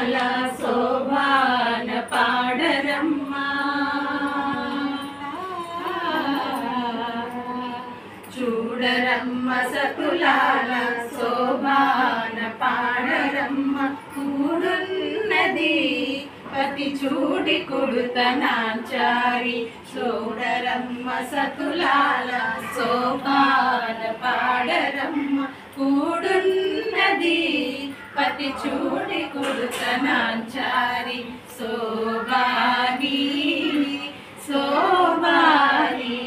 సతులాల శోభాన పాడరమ్మా చూడరమ్మ సతులాల శోభాన పాడరమ్మ కూడున్నది పతి చూడి కుడుతనాచారి చూడరమ్మ సతులాల శోభాన పాడరమ్మ కూడున్నది పతి చూడి కుడుతనాచారి శోభాని శోభాని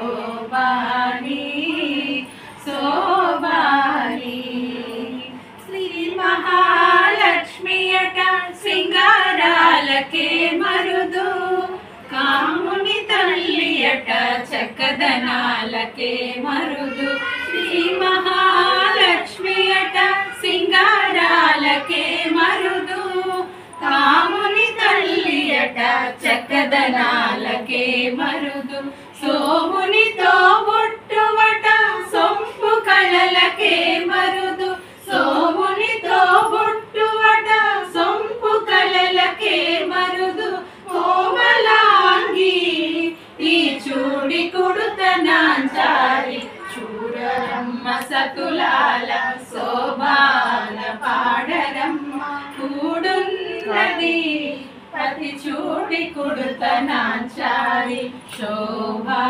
శోభాని శోభాని శ్రీ మహాలక్ష్మి అట సింగారాలకే మరుదు కాముని తల్లి అట చక్కదనాలకే మరుదు శ్రీ మహాలక్ష్మి అట సింగారాలకే మరుదు కాముని తల్లి అట చక్కదనాలకే మరుదు సోమునితో బొట్టువట సొంపు కళలకే మరుదు సోమునితో బొట్టువట సొంపు కళలకే మరుదు కోమలాంగి ఈ చూడి కుడుతనాంచారి చూడరమ్మ సతులాల శోభాన పాడరమ్మ కూడున్నది పతి చూడి కుడుతనాంచారి శోభా